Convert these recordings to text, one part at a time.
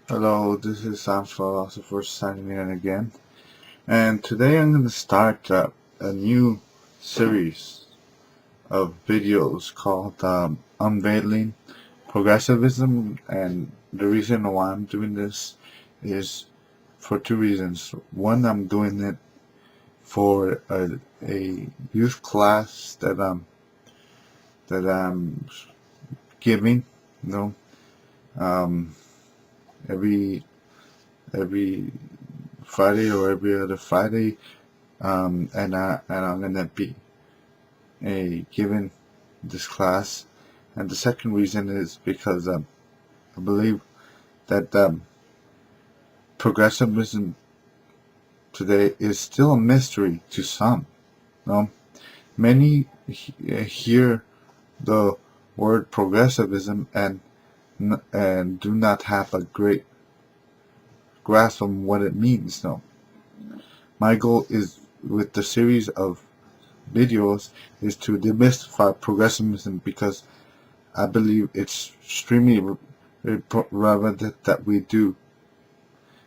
Hello, this is Sam Philosopher signing in again, and today I'm going to start a new series of videos called Unveiling Progressivism, and the reason why I'm doing this is for two reasons. One, I'm doing it for a youth class that I'm giving, you know, um, every every Friday or every other Friday. And I'm gonna be giving this class. And the second reason is because I believe that progressivism today is still a mystery to some. No, many hear the word progressivism and do not have a great grasp on what it means. No, my goal is with the series of videos is to demystify progressivism because I believe it's extremely relevant that we do,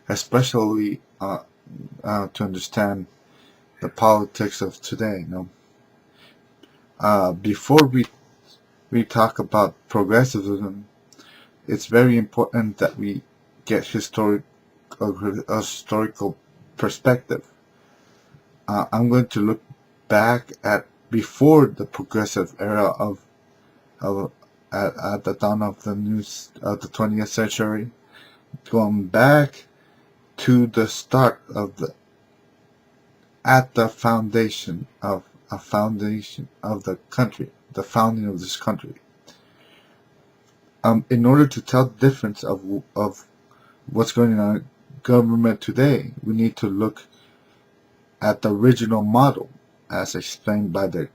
especially to understand the politics of today. Before we talk about progressivism, it's very important that we get a historical perspective. I'm going to look back at before the progressive era of at the dawn of the 20th century, going back to the start of the foundation of the country, the founding of this country. In order to tell the difference of what's going on in government today, we need to look at the original model as explained by the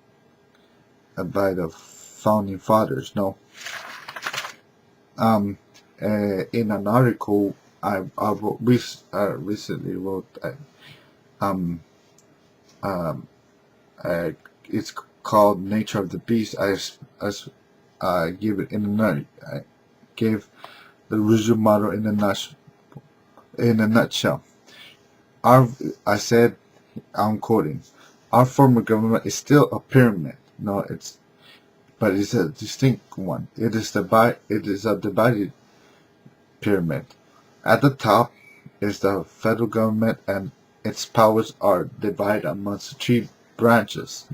founding fathers. In an article recently wrote, um, um, it's called "Nature of the Beast." I give it in a nutshell. I gave the original model in a nutshell. I said, I'm quoting, "Our form of government is still a pyramid. But it's a distinct one. It is a divided pyramid. At the top is the federal government, and its powers are divided amongst three branches.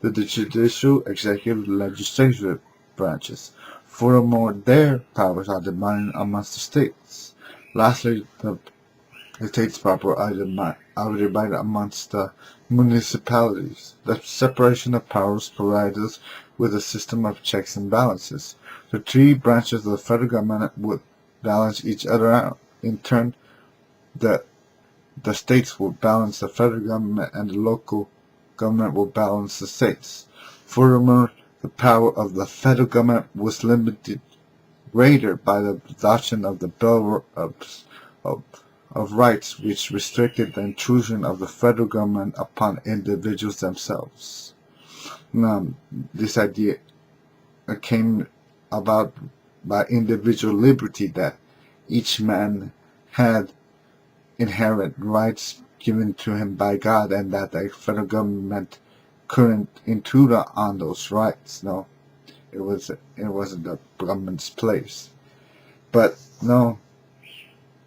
The judicial, executive, legislative branches. Furthermore, their powers are divided amongst the states. Lastly, the states proper are divided amongst the municipalities. The separation of powers provides us with a system of checks and balances. The three branches of the federal government would balance each other out. In turn, the states will balance the federal government and the local government will balance the states. Furthermore, the power of the federal government was limited greater by the adoption of the Bill of Rights, which restricted the intrusion of the federal government upon individuals themselves. Now, this idea came about by individual liberty, that each man had inherent rights given to him by God, and that the federal government couldn't intrude on those rights. It wasn't the government's place. But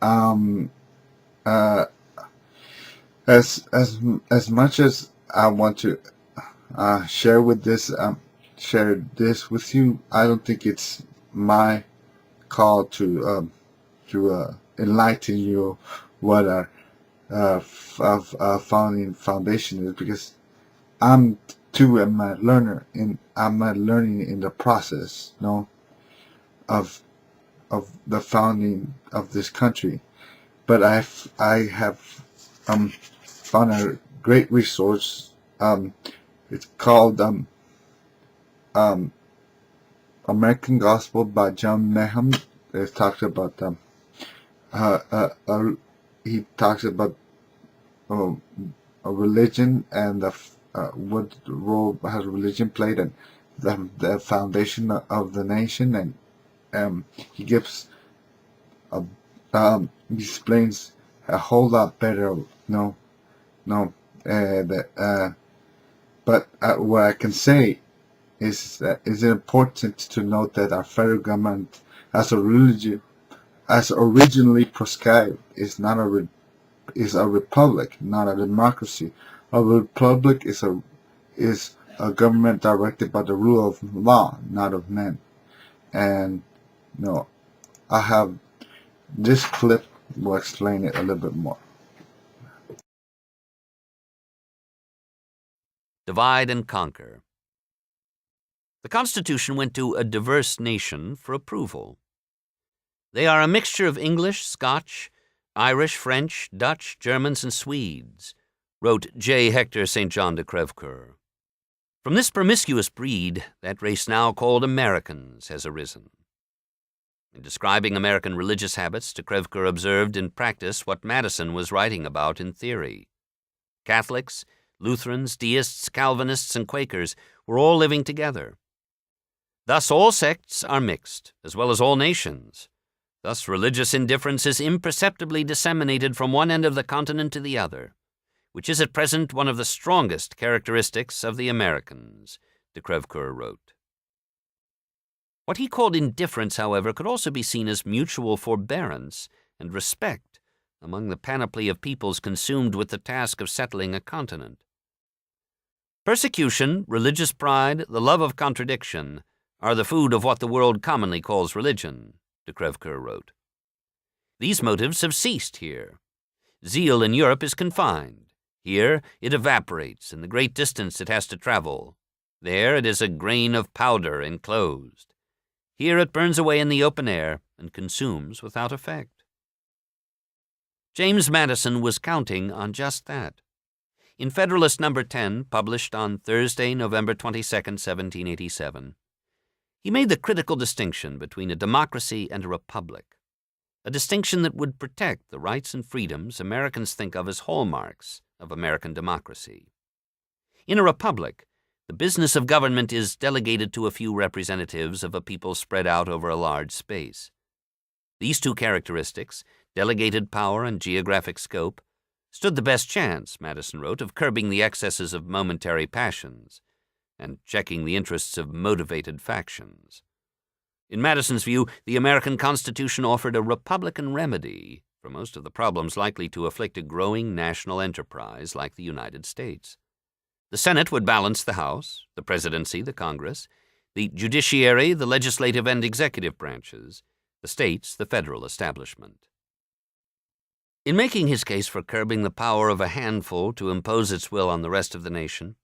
um, uh, as much as I want to share this with you, I don't think it's my call to enlighten you what a founding foundation is, because I'm too am a learner I'm a learning in the process, of the founding of this country. But I have found a great resource. It's called um, American Gospel by John Nahum. It talks about he talks about uh, a religion and what role has religion played and the foundation of the nation, and he gives a explains a whole lot better. No, no, but what I can say is that it's important to note that our federal government, as a religion, as originally prescribed, is a republic, not a democracy. A republic is a government directed by the rule of law, not of men. And no, I have this clip will explain it a little bit more. Divide and conquer. The Constitution went to a diverse nation for approval. They are a mixture of English, Scotch, Irish, French, Dutch, Germans, and Swedes, wrote J. Hector St. John de Crèvecoeur. From this promiscuous breed, that race now called Americans has arisen. In describing American religious habits, de Crèvecoeur observed in practice what Madison was writing about in theory. Catholics, Lutherans, Deists, Calvinists, and Quakers were all living together. Thus all sects are mixed, as well as all nations. Thus religious indifference is imperceptibly disseminated from one end of the continent to the other, which is at present one of the strongest characteristics of the Americans, de Crèvecoeur wrote. What he called indifference, however, could also be seen as mutual forbearance and respect among the panoply of peoples consumed with the task of settling a continent. Persecution, religious pride, the love of contradiction are the food of what the world commonly calls religion, de Crèvecoeur wrote. These motives have ceased here. Zeal in Europe is confined. Here it evaporates in the great distance it has to travel. There it is a grain of powder enclosed. Here it burns away in the open air and consumes without effect. James Madison was counting on just that. In Federalist No. 10, published on Thursday, November 22, 1787, he made the critical distinction between a democracy and a republic, a distinction that would protect the rights and freedoms Americans think of as hallmarks of American democracy. In a republic, the business of government is delegated to a few representatives of a people spread out over a large space. These two characteristics, delegated power and geographic scope, stood the best chance, Madison wrote, of curbing the excesses of momentary passions and checking the interests of motivated factions. In Madison's view, the American Constitution offered a Republican remedy for most of the problems likely to afflict a growing national enterprise like the United States. The Senate would balance the House, the presidency, the Congress, the judiciary, the legislative and executive branches, the states, the federal establishment. In making his case for curbing the power of a handful to impose its will on the rest of the nation,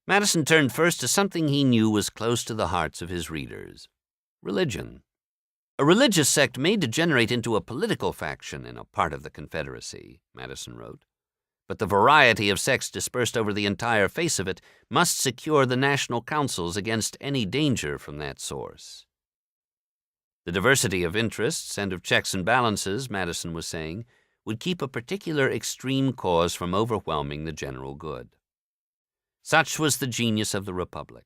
Madison turned first to something he knew was close to the hearts of his readers: religion. A religious sect may degenerate into a political faction in a part of the Confederacy, Madison wrote, but the variety of sects dispersed over the entire face of it must secure the national councils against any danger from that source. The diversity of interests and of checks and balances, Madison was saying, would keep a particular extreme cause from overwhelming the general good. Such was the genius of the Republic.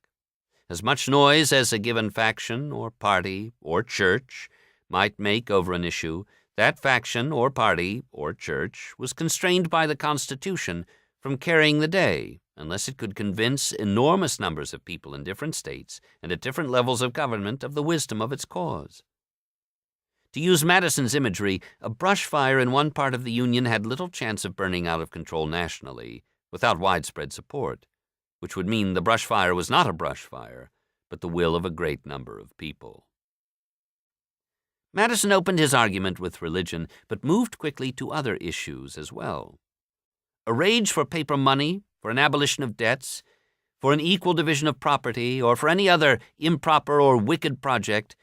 As much noise as a given faction or party or church might make over an issue, that faction or party or church was constrained by the Constitution from carrying the day unless it could convince enormous numbers of people in different states and at different levels of government of the wisdom of its cause. To use Madison's imagery, a brush fire in one part of the Union had little chance of burning out of control nationally without widespread support, which would mean the brush fire was not a brush fire, but the will of a great number of people. Madison opened his argument with religion, but moved quickly to other issues as well. A rage for paper money, for an abolition of debts, for an equal division of property, or for any other improper or wicked project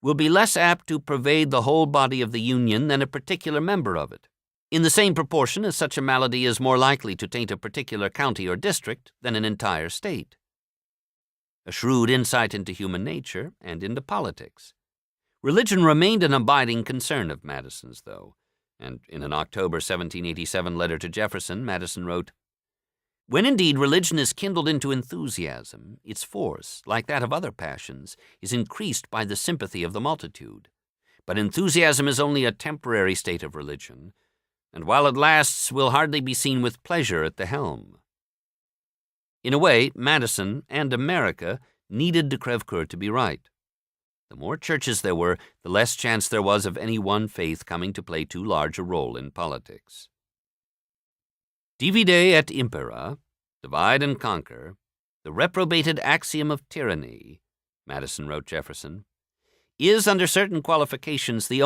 will be less apt to pervade the whole body of the Union than a particular member of it, in the same proportion as such a malady is more likely to taint a particular county or district than an entire state. A shrewd insight into human nature and into politics. Religion remained an abiding concern of Madison's, though, and in an October 1787 letter to Jefferson, Madison wrote, "When indeed religion is kindled into enthusiasm, its force, like that of other passions, is increased by the sympathy of the multitude. But enthusiasm is only a temporary state of religion, and while it lasts, will hardly be seen with pleasure at the helm. In a way, Madison and America needed de Crèvecoeur to be right. The more churches there were, the less chance there was of any one faith coming to play too large a role in politics. Divide et impera, divide and conquer, the reprobated axiom of tyranny, Madison wrote Jefferson, is under certain qualifications the